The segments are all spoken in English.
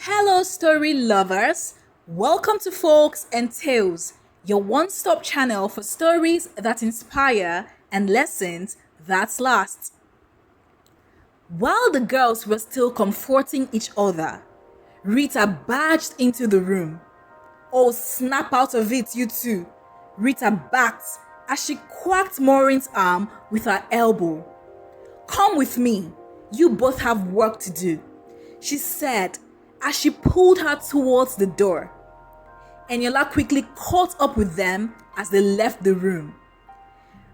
Hello, story lovers. Welcome to Folks and Tales, your one-stop channel for stories that inspire and lessons that last. While the girls were still comforting each other, Rita barged into the room. "Oh, snap out of it, you two," Rita barked as she quacked Maureen's arm with her elbow. "Come with me, you both have work to do," she said as she pulled her towards the door. Eniola quickly caught up with them as they left the room.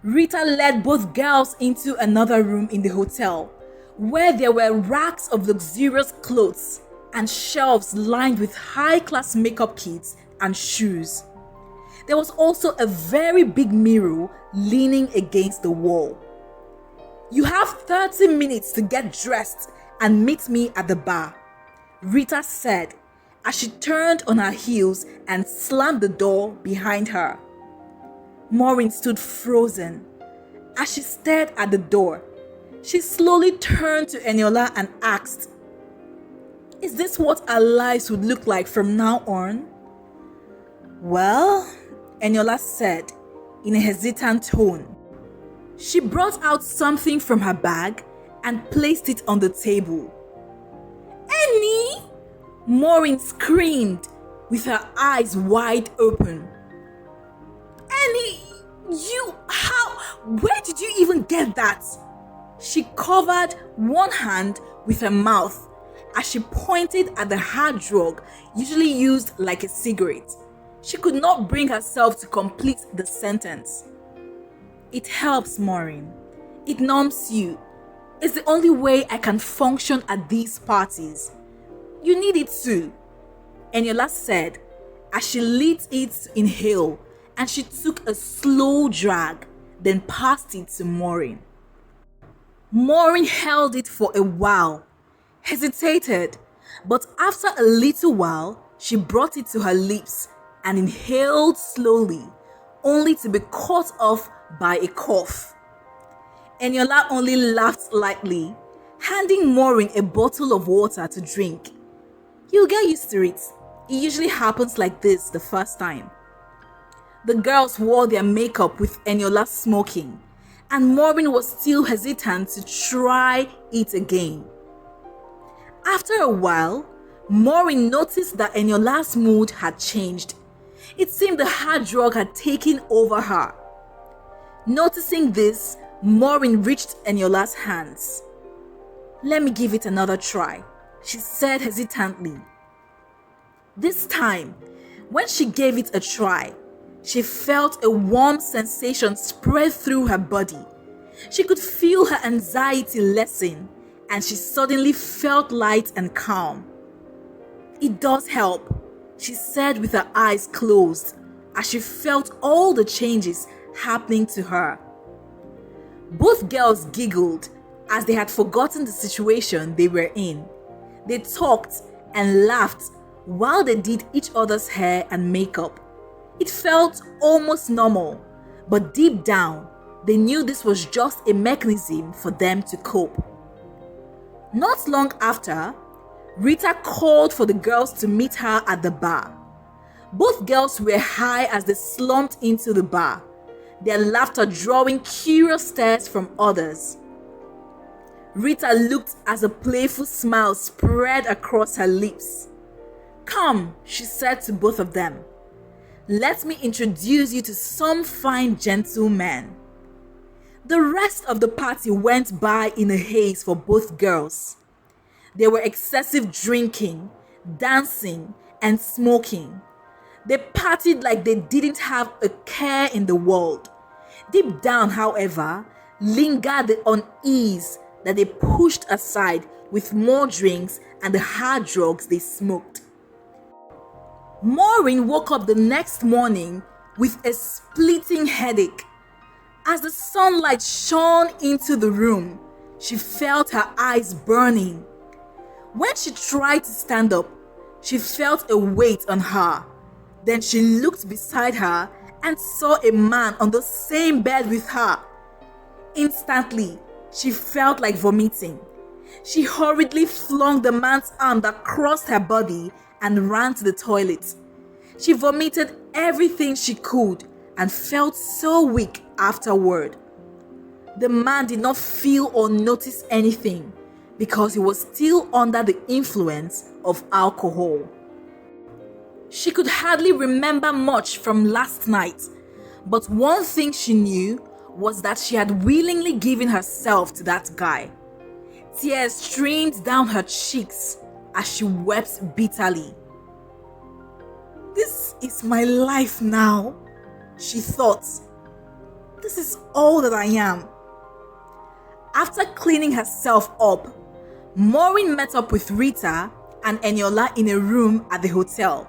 Rita led both girls into another room in the hotel, where there were racks of luxurious clothes and shelves lined with high-class makeup kits and shoes. There was also a very big mirror leaning against the wall. "You have 30 minutes to get dressed and meet me at the bar," Rita said as she turned on her heels and slammed the door behind her. Maureen stood frozen. As she stared at the door, she slowly turned to Eniola and asked, "Is this what our lives would look like from now on?" "Well," Eniola said in a hesitant tone. She brought out something from her bag and placed it on the table. "Ennie!" Maureen screamed with her eyes wide open. "Ennie, where did you even get that?" She covered one hand with her mouth as she pointed at the hard drug usually used like a cigarette. She could not bring herself to complete the sentence. "It helps, Maureen. It numbs you. It's the only way I can function at these parties. You need it too," Eniola said as she lit it to inhale and she took a slow drag, then passed it to Maureen. Maureen held it for a while, hesitated, but after a little while, she brought it to her lips and inhaled slowly, only to be cut off by a cough. Eniola only laughed lightly, handing Maureen a bottle of water to drink. "You'll get used to it. It usually happens like this the first time." The girls wore their makeup with Eniola smoking, and Maureen was still hesitant to try it again. After a while, Maureen noticed that Eniola's mood had changed. It seemed the hard drug had taken over her. Noticing this, Maureen reached Eniola's hands. "Let me give it another try," she said hesitantly. This time, when she gave it a try, she felt a warm sensation spread through her body. She could feel her anxiety lessen, and she suddenly felt light and calm. "It does help," she said with her eyes closed as she felt all the changes happening to her. Both girls giggled as they had forgotten the situation they were in. They talked and laughed while they did each other's hair and makeup. It felt almost normal, but deep down, they knew this was just a mechanism for them to cope. Not long after, Rita called for the girls to meet her at the bar. Both girls were high as they slumped into the bar, their laughter drawing curious stares from others. Rita looked as a playful smile spread across her lips. "Come," she said to both of them. "Let me introduce you to some fine gentlemen." The rest of the party went by in a haze for both girls. There were excessive drinking, dancing, and smoking. They partied like they didn't have a care in the world. Deep down, however, lingered the unease that they pushed aside with more drinks and the hard drugs they smoked. Maureen woke up the next morning with a splitting headache. As the sunlight shone into the room, she felt her eyes burning. When she tried to stand up, she felt a weight on her. Then she looked beside her and saw a man on the same bed with her. Instantly, she felt like vomiting. She hurriedly flung the man's arm that crossed her body and ran to the toilet. She vomited everything she could and felt so weak afterward. The man did not feel or notice anything because he was still under the influence of alcohol. She could hardly remember much from last night, but one thing she knew was that she had willingly given herself to that guy. Tears streamed down her cheeks as she wept bitterly. "This is my life now," she thought. "This is all that I am." After cleaning herself up, Maureen met up with Rita and Eniola in a room at the hotel.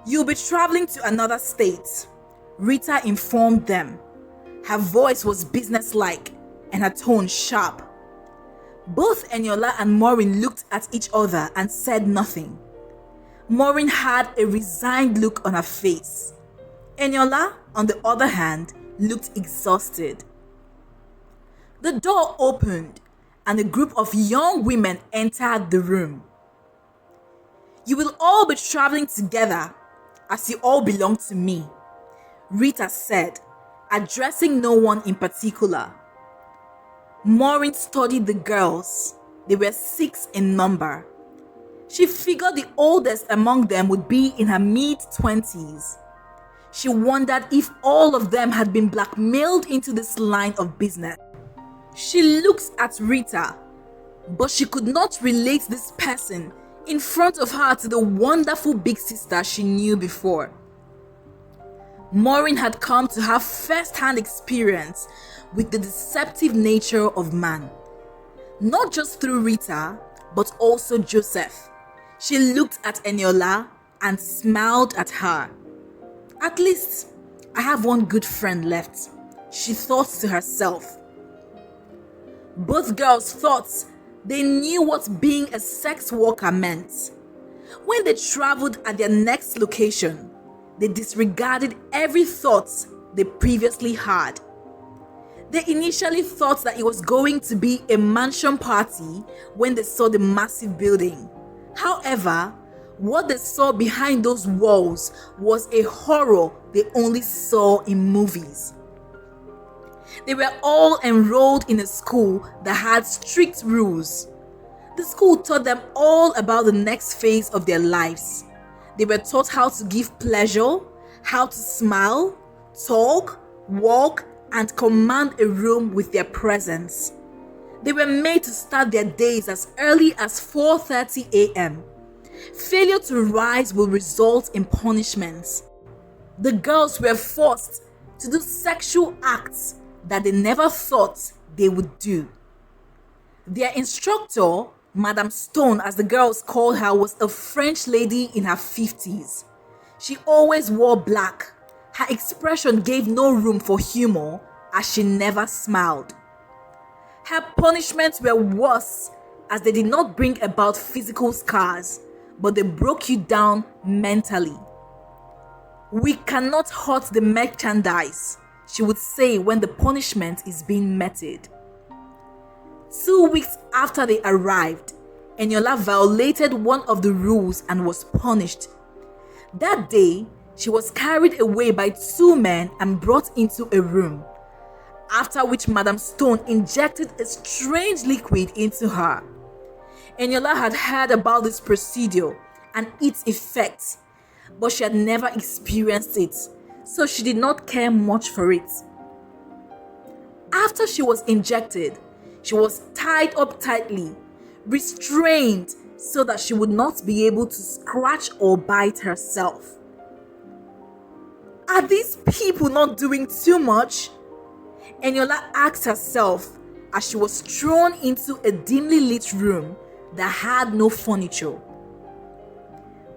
"You'll be traveling to another state," Rita informed them. Her voice was businesslike and her tone sharp. Both Eniola and Maureen looked at each other and said nothing. Maureen had a resigned look on her face. Eniola, on the other hand, looked exhausted. The door opened and a group of young women entered the room. "You will all be traveling together as you all belong to me," Rita said, addressing no one in particular. Maureen studied the girls. They were 6 in number. She figured the oldest among them would be in her mid-20s. She wondered if all of them had been blackmailed into this line of business. She looked at Rita, but she could not relate this person in front of her to the wonderful big sister she knew before. Maureen had come to have first-hand experience with the deceptive nature of man. Not just through Rita, but also Joseph. She looked at Eniola and smiled at her. "At least, I have one good friend left," she thought to herself. Both girls thought they knew what being a sex worker meant. When they traveled at their next location, they disregarded every thought they previously had. They initially thought that it was going to be a mansion party when they saw the massive building. However, what they saw behind those walls was a horror they only saw in movies. They were all enrolled in a school that had strict rules. The school taught them all about the next phase of their lives. They were taught how to give pleasure, how to smile, talk, walk, and command a room with their presence. They were made to start their days as early as 4:30 a.m. Failure to rise will result in punishments. The girls were forced to do sexual acts that they never thought they would do. Their instructor, Madame Stone as the girls called her, was a French lady in her 50s. She always wore black. Her expression gave no room for humor as she never smiled. Her punishments were worse as they did not bring about physical scars, but they broke you down mentally. "We cannot hurt the merchandise," she would say when the punishment is being meted. 2 weeks after they arrived, Eniola violated one of the rules and was punished. That day, she was carried away by 2 men and brought into a room, after which Madame Stone injected a strange liquid into her. Eniola had heard about this procedure and its effects, but she had never experienced it, so she did not care much for it. After she was injected, she was tied up tightly, restrained so that she would not be able to scratch or bite herself. Are these people not doing too much? Eniola asked herself as she was thrown into a dimly lit room that had no furniture.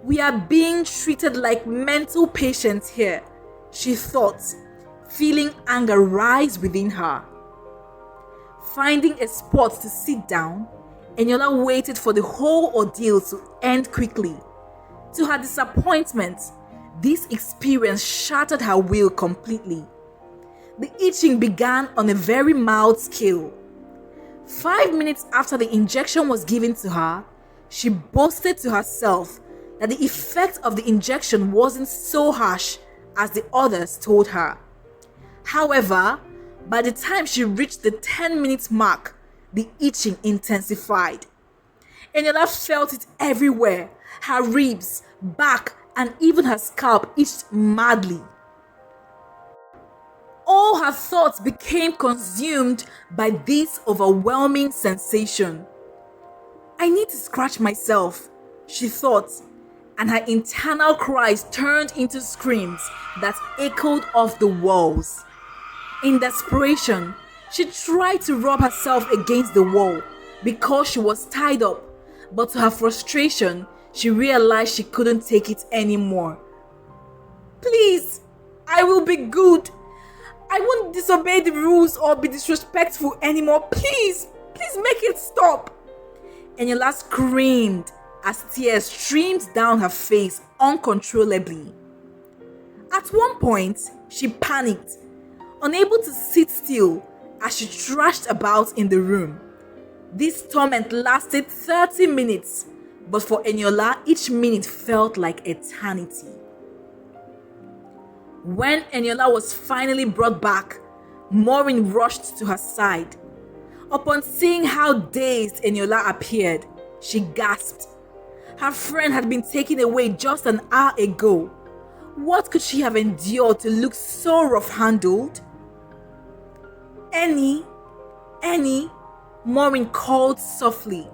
We are being treated like mental patients here, she thought, feeling anger rise within her. Finding a spot to sit down, Eniola waited for the whole ordeal to end quickly. To her disappointment, this experience shattered her will completely. The itching began on a very mild scale. 5 minutes after the injection was given to her, she boasted to herself that the effect of the injection wasn't so harsh as the others told her. However, by the time she reached the 10-minute mark, the itching intensified. Eniola felt it everywhere. Her ribs, back, and even her scalp itched madly. All her thoughts became consumed by this overwhelming sensation. I need to scratch myself, she thought, and her internal cries turned into screams that echoed off the walls. In desperation, she tried to rub herself against the wall because she was tied up, but to her frustration, she realized she couldn't take it anymore. Please, I will be good. I won't disobey the rules or be disrespectful anymore. Please make it stop. Eniola screamed as tears streamed down her face uncontrollably. At one point, she panicked, unable to sit still as she thrashed about in the room. This torment lasted 30 minutes, but for Eniola, each minute felt like eternity. When Eniola was finally brought back, Maureen rushed to her side. Upon seeing how dazed Eniola appeared, she gasped. Her friend had been taken away just an hour ago. What could she have endured to look so rough-handled? Annie, Maureen called softly.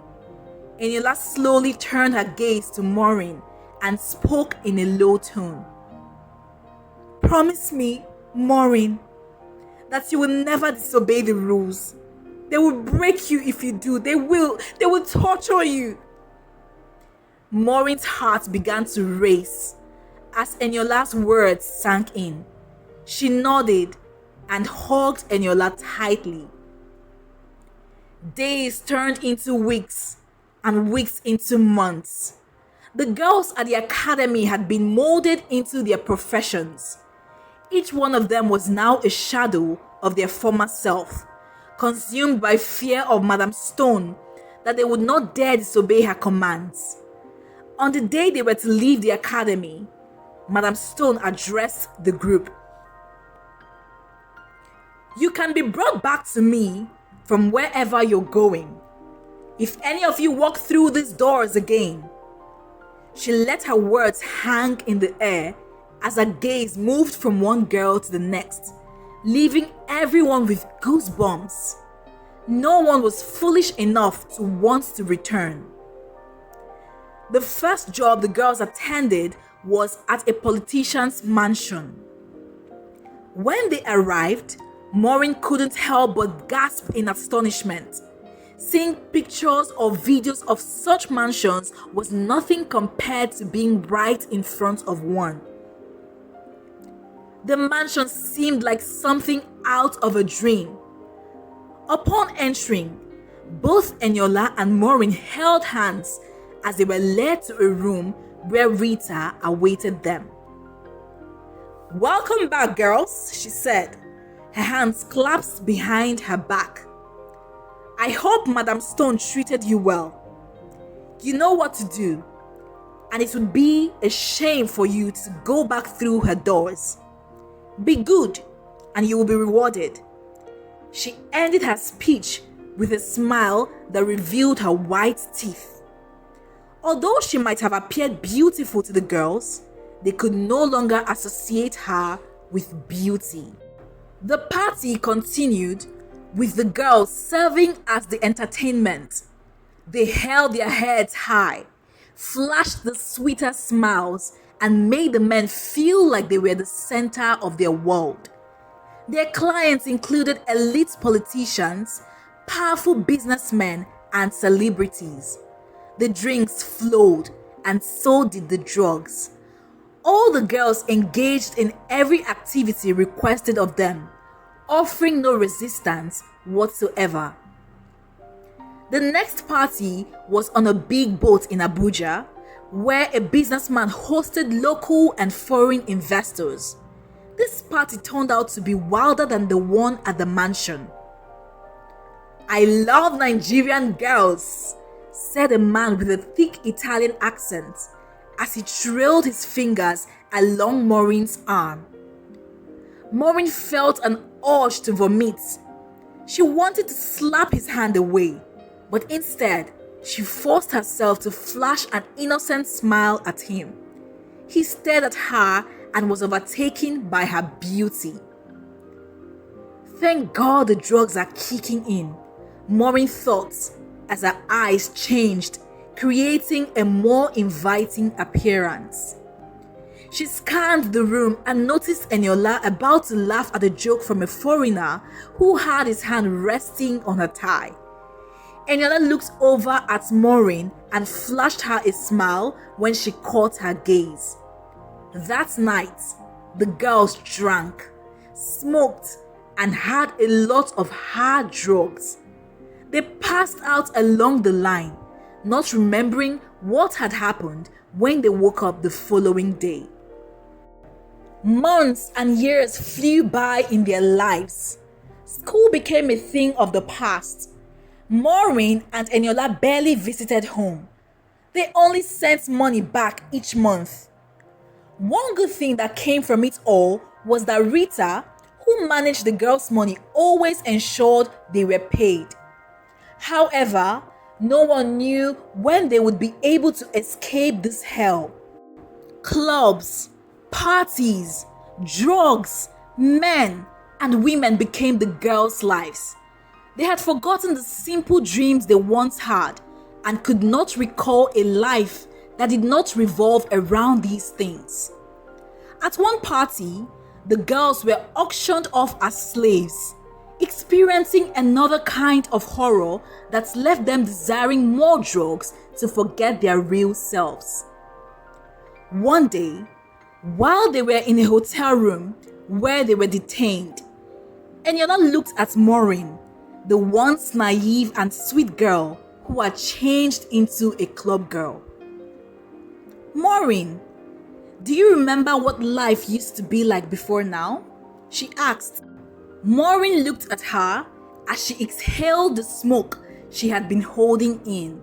Eniola slowly turned her gaze to Maureen and spoke in a low tone. Promise me, Maureen, that you will never disobey the rules. They will break you if you do. They will torture you. Maureen's heart began to race as Eniola's words sank in. She nodded and hugged Eniola tightly. Days turned into weeks and weeks into months. The girls at the academy had been molded into their professions. Each one of them was now a shadow of their former self, consumed by fear of Madame Stone that they would not dare disobey her commands. On the day they were to leave the academy, Madame Stone addressed the group. You can be brought back to me from wherever you're going. If any of you walk through these doors again. She let her words hang in the air as her gaze moved from one girl to the next, leaving everyone with goosebumps. No one was foolish enough to want to return. The first job the girls attended was at a politician's mansion. When they arrived, Maureen couldn't help but gasp in astonishment. Seeing pictures or videos of such mansions was nothing compared to being right in front of one. The mansion seemed like something out of a dream. Upon entering, both Eniola and Maureen held hands as they were led to a room where Rita awaited them. Welcome back, girls, she said, her hands clasped behind her back. I hope Madame Stone treated you well. You know what to do, and it would be a shame for you to go back through her doors. Be good, and you will be rewarded. She ended her speech with a smile that revealed her white teeth. Although she might have appeared beautiful to the girls, they could no longer associate her with beauty. The party continued, with the girls serving as the entertainment. They held their heads high, flashed the sweetest smiles, and made the men feel like they were the center of their world. Their clients included elite politicians, powerful businessmen, and celebrities. The drinks flowed, and so did the drugs. All the girls engaged in every activity requested of them, offering no resistance whatsoever. The next party was on a big boat in Abuja, where a businessman hosted local and foreign investors. This party turned out to be wilder than the one at the mansion. "I love Nigerian girls," said a man with a thick Italian accent as he trailed his fingers along Maureen's arm. Maureen felt an urge to vomit. She wanted to slap his hand away, but instead, she forced herself to flash an innocent smile at him. He stared at her and was overtaken by her beauty. "Thank God the drugs are kicking in," Maureen thought as her eyes changed, creating a more inviting appearance. She scanned the room and noticed Eniola about to laugh at a joke from a foreigner who had his hand resting on her thigh. Eniola looked over at Maureen and flashed her a smile when she caught her gaze. That night, the girls drank, smoked, and had a lot of hard drugs. They passed out along the line, not remembering what had happened when they woke up the following day. Months and years flew by in their lives. School became a thing of the past. Maureen and Eniola barely visited home. They only sent money back each month. One good thing that came from it all was that Rita, who managed the girls' money, always ensured they were paid. However, no one knew when they would be able to escape this hell. Clubs, parties, drugs, men, and women became the girls' lives. They had forgotten the simple dreams they once had and could not recall a life that did not revolve around these things. At one party, the girls were auctioned off as slaves, experiencing another kind of horror that left them desiring more drugs to forget their real selves. One day, while they were in a hotel room where they were detained, Eniola looked at Maureen, the once naive and sweet girl who had changed into a club girl. "Maureen, do you remember what life used to be like before now?" she asked. Maureen looked at her as she exhaled the smoke she had been holding in.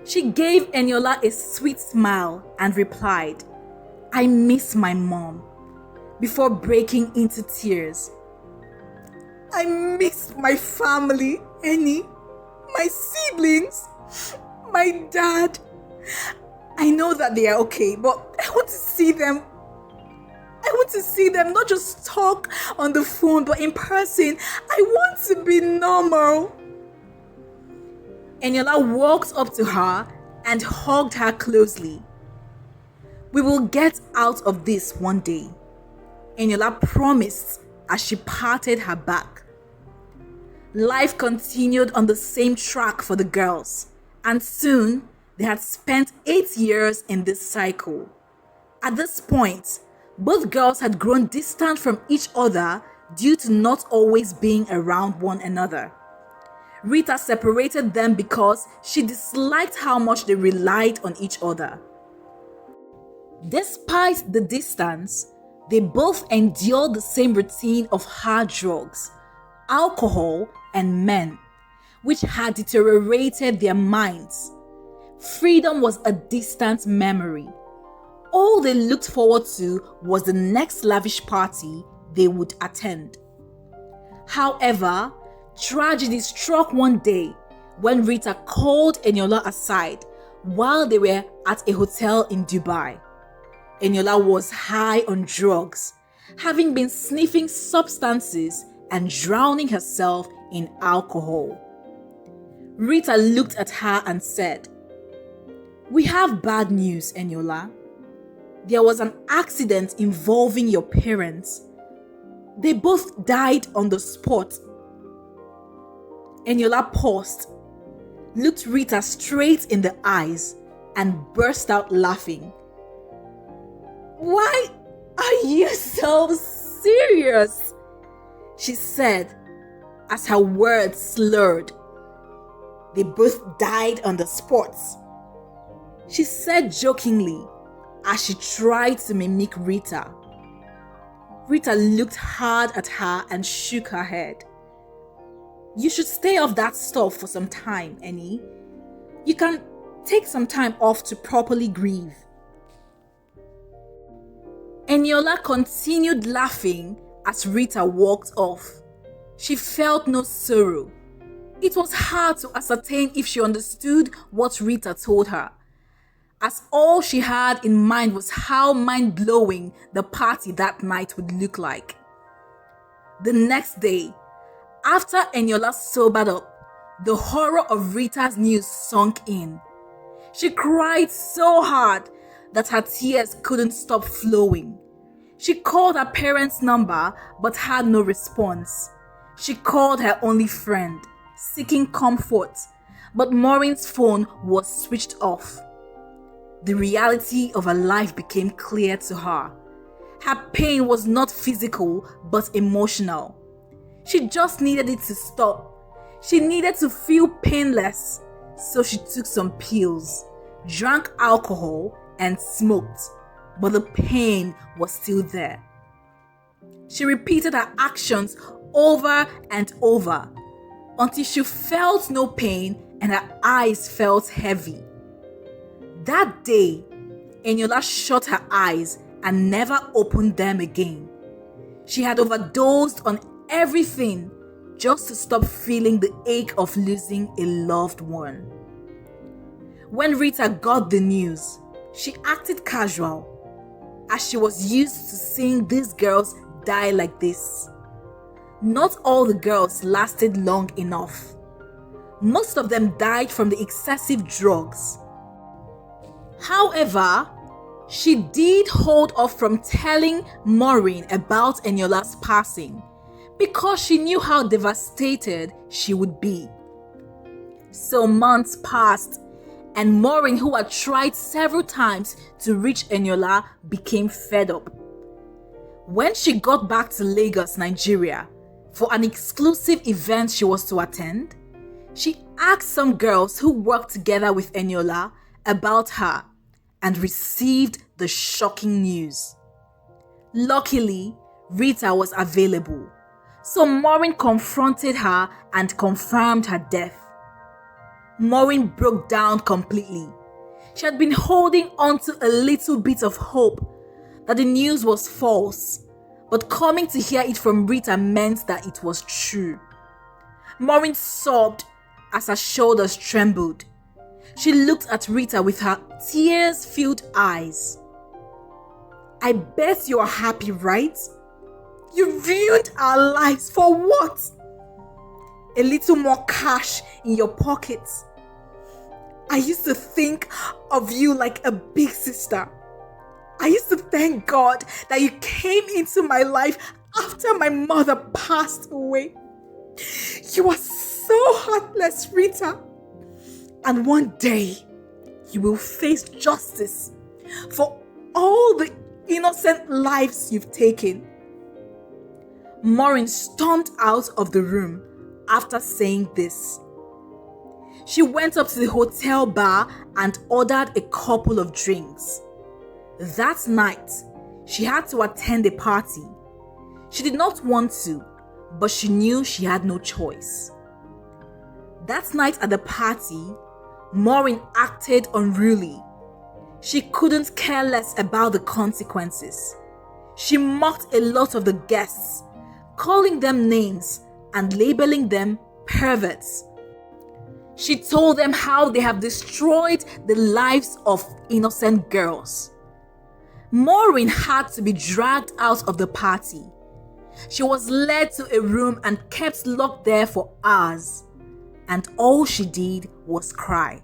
She gave Eniola a sweet smile and replied, "I miss my mom," before breaking into tears. "I miss my family, Eni, my siblings, my dad. I know that they are okay, but I want to see them. I want to see them, not just talk on the phone, but in person. I want to be normal." Eniola walked up to her and hugged her closely. "We will get out of this one day," Eniola promised as she patted her back. Life continued on the same track for the girls, and soon they had spent 8 years in this cycle. At this point, both girls had grown distant from each other due to not always being around one another. Rita separated them because she disliked how much they relied on each other. Despite the distance, they both endured the same routine of hard drugs, alcohol, and men, which had deteriorated their minds. Freedom was a distant memory. All they looked forward to was the next lavish party they would attend. However, tragedy struck one day when Rita called Eniola aside while they were at a hotel in Dubai. Eniola was high on drugs, having been sniffing substances and drowning herself in alcohol. Rita looked at her and said, "We have bad news, Eniola. There was an accident involving your parents. They both died on the spot." Eniola paused, looked Rita straight in the eyes, and burst out laughing. "Why are you so serious?" she said as her words slurred. "They both died on the spot," she said jokingly as she tried to mimic Rita. Rita looked hard at her and shook her head. You should stay off that stuff for some time, Eni. You can take some time off to properly grieve. Eniola continued laughing as Rita walked off. She felt no sorrow. It was hard to ascertain if she understood what Rita told her, as all she had in mind was how mind-blowing the party that night would look like. The next day, after Eniola sobered up, the horror of Rita's news sunk in. She cried so hard that her tears couldn't stop flowing. She called her parents' number but had no response. She called her only friend, seeking comfort, but Maureen's phone was switched off. The reality of her life became clear to her. Her pain was not physical but emotional. She just needed it to stop. She needed to feel painless, so she took some pills, drank alcohol, and smoked, but the pain was still there. She repeated her actions over and over until she felt no pain and her eyes felt heavy. That day, Eniola shut her eyes and never opened them again. She had overdosed on everything just to stop feeling the ache of losing a loved one. When Rita got the news, she acted casual, as she was used to seeing these girls die like this. Not all the girls lasted long enough. Most of them died from the excessive drugs. However, she did hold off from telling Maureen about Eniola's passing because she knew how devastated she would be. So months passed, and Maureen, who had tried several times to reach Eniola, became fed up. When she got back to Lagos, Nigeria, for an exclusive event she was to attend, she asked some girls who worked together with Eniola about her and received the shocking news. Luckily, Rita was available, so Maureen confronted her and confirmed her death. Maureen broke down completely. She had been holding on to a little bit of hope that the news was false, but coming to hear it from Rita meant that it was true. Maureen sobbed as her shoulders trembled. She looked at Rita with her tears-filled eyes. "I bet you are happy, right? You ruined our lives for what? A little more cash in your pockets. I used to think of you like a big sister. I used to thank God that you came into my life after my mother passed away. You are so heartless, Rita. And one day, you will face justice for all the innocent lives you've taken." Maureen stormed out of the room after saying this. She went up to the hotel bar and ordered a couple of drinks. That night, she had to attend a party. She did not want to, but she knew she had no choice. That night at the party, Maureen acted unruly. She couldn't care less about the consequences. She mocked a lot of the guests, calling them names and labeling them perverts. She told them how they have destroyed the lives of innocent girls. Maureen had to be dragged out of the party. She was led to a room and kept locked there for hours, and all she did was cry.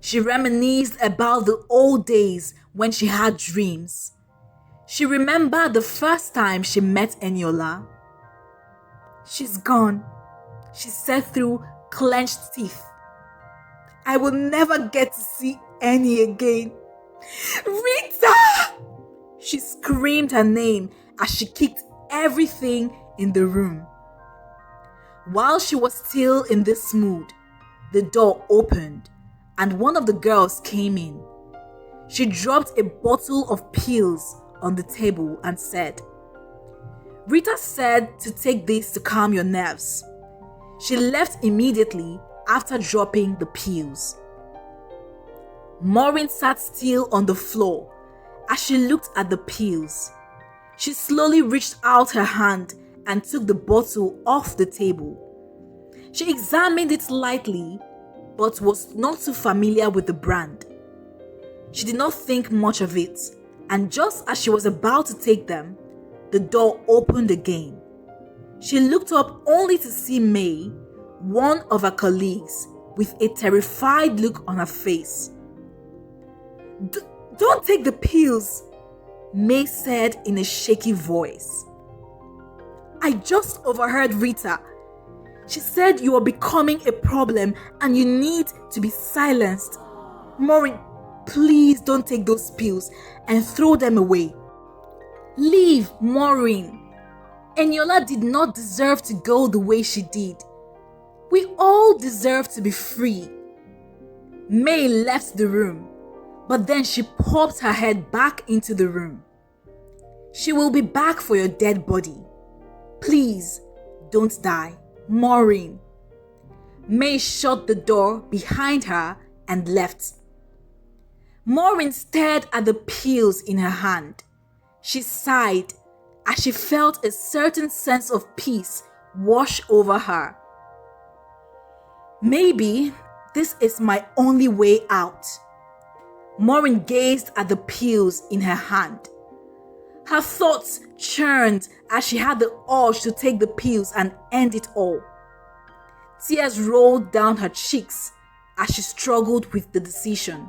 She reminisced about the old days when she had dreams. She remembered the first time she met Eniola. "She's gone," she said through clenched teeth. "I will never get to see Eni again. Rita!" She screamed her name as she kicked everything in the room. While she was still in this mood, the door opened and one of the girls came in. She dropped a bottle of pills on the table and said, "Rita said to take this to calm your nerves. She left immediately after dropping the pills. Maureen sat still on the floor as she looked at the pills. She slowly reached out her hand and took the bottle off the table. She examined it lightly, but was not too familiar with the brand. She did not think much of it, and just as she was about to take them, the door opened again. She looked up only to see May, one of her colleagues, with a terrified look on her face. "Don't take the pills," May said in a shaky voice. "I just overheard Rita. She said you are becoming a problem and you need to be silenced. Maureen, please don't take those pills and throw them away. Leave, Maureen. Eniola did not deserve to go the way she did. We all deserve to be free." May left the room, but then she popped her head back into the room. "She will be back for your dead body. Please, don't die, Maureen." May shut the door behind her and left. Maureen stared at the pills in her hand. She sighed as she felt a certain sense of peace wash over her. "Maybe this is my only way out." Maureen gazed at the pills in her hand. Her thoughts churned as she had the urge to take the pills and end it all. Tears rolled down her cheeks as she struggled with the decision.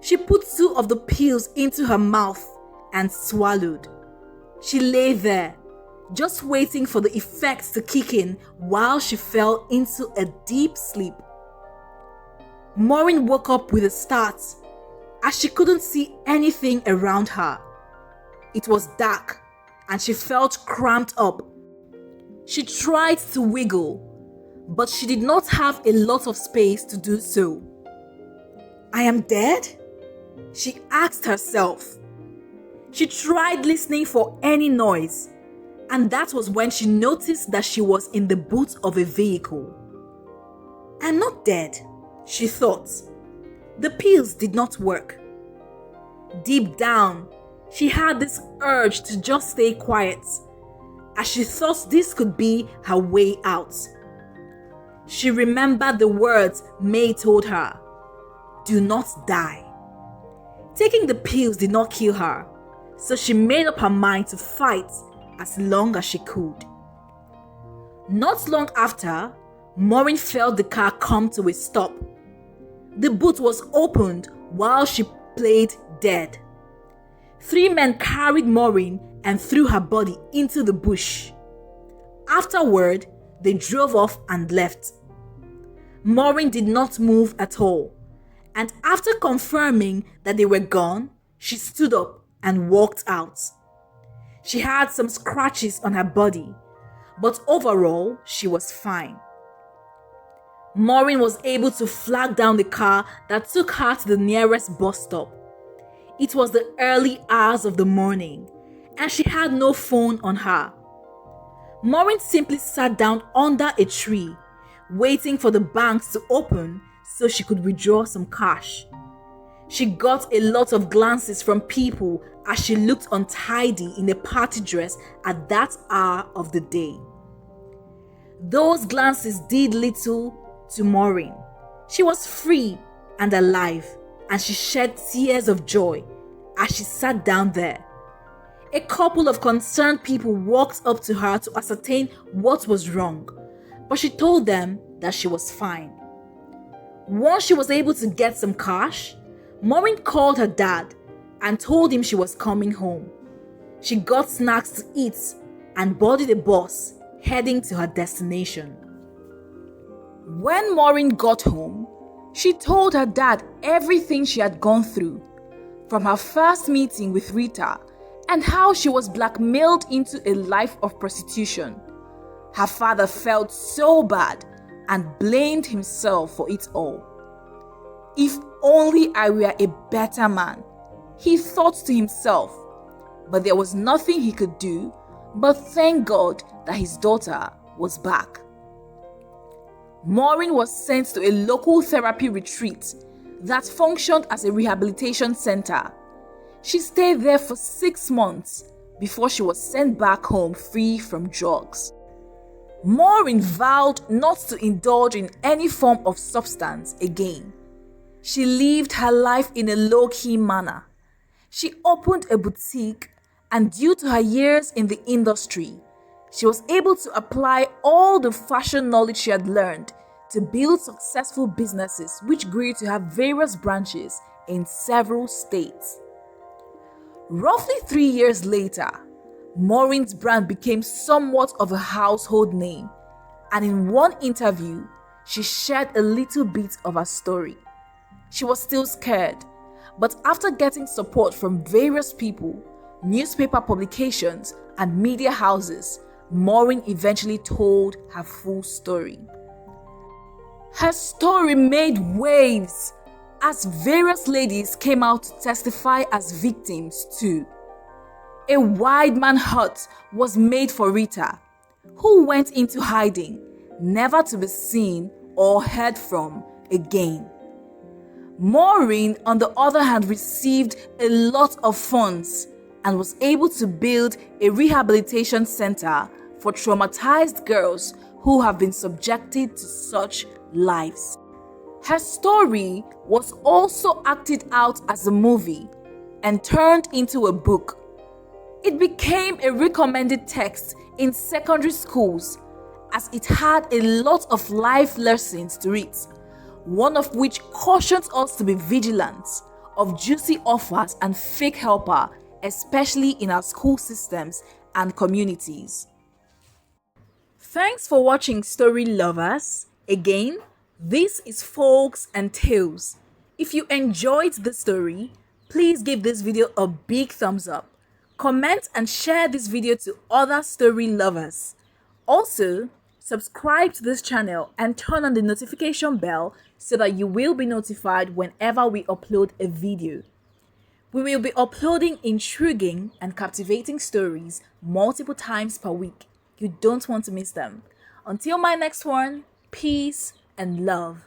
She put 2 of the pills into her mouth and swallowed. She lay there, just waiting for the effects to kick in while she fell into a deep sleep. Maureen woke up with a start as she couldn't see anything around her. It was dark and she felt cramped up. She tried to wiggle, but she did not have a lot of space to do so. "I am dead?" she asked herself. She tried listening for any noise, and that was when she noticed that she was in the boot of a vehicle. "I'm not dead," she thought. The pills did not work. Deep down, she had this urge to just stay quiet, as she thought this could be her way out. She remembered the words May told her, "Do not die." Taking the pills did not kill her, so she made up her mind to fight as long as she could. Not long after, Maureen felt the car come to a stop. The boot was opened while she played dead. 3 men carried Maureen and threw her body into the bush. Afterward, they drove off and left. Maureen did not move at all, and after confirming that they were gone, she stood up and walked out. She had some scratches on her body, but overall, she was fine. Maureen was able to flag down the car that took her to the nearest bus stop. It was the early hours of the morning, and she had no phone on her. Maureen simply sat down under a tree, waiting for the banks to open so she could withdraw some cash. She got a lot of glances from people as she looked untidy in a party dress at that hour of the day. Those glances did little to Maureen. She was free and alive, and she shed tears of joy as she sat down there. A couple of concerned people walked up to her to ascertain what was wrong, but she told them that she was fine. Once she was able to get some cash, Maureen called her dad and told him she was coming home. She got snacks to eat and boarded a bus heading to her destination. When Maureen got home, she told her dad everything she had gone through, from her first meeting with Rita and how she was blackmailed into a life of prostitution. Her father felt so bad and blamed himself for it all. "If only I were a better man," he thought to himself, but there was nothing he could do but thank God that his daughter was back. Maureen was sent to a local therapy retreat that functioned as a rehabilitation center. She stayed there for 6 months before she was sent back home free from drugs. Maureen vowed not to indulge in any form of substance again. She lived her life in a low-key manner. She opened a boutique, and due to her years in the industry, she was able to apply all the fashion knowledge she had learned to build successful businesses which grew to have various branches in several states. Roughly 3 years later, Maureen's brand became somewhat of a household name, and in one interview, she shared a little bit of her story. She was still scared, but after getting support from various people, newspaper publications, and media houses, Maureen eventually told her full story. Her story made waves as various ladies came out to testify as victims too. A wide manhunt was made for Rita, who went into hiding, never to be seen or heard from again. Maureen, on the other hand, received a lot of funds and was able to build a rehabilitation center for traumatized girls who have been subjected to such lives. Her story was also acted out as a movie and turned into a book. It became a recommended text in secondary schools as it had a lot of life lessons to it, one of which cautions us to be vigilant of juicy offers and fake helper, especially in our school systems and communities. Thanks for watching Story Lovers. Again, this is Folks and Tales. If you enjoyed the story, please give this video a big thumbs up. Comment and share this video to other story lovers. Also, subscribe to this channel and turn on the notification bell so that you will be notified whenever we upload a video. We will be uploading intriguing and captivating stories multiple times per week. You don't want to miss them. Until my next one, peace and love.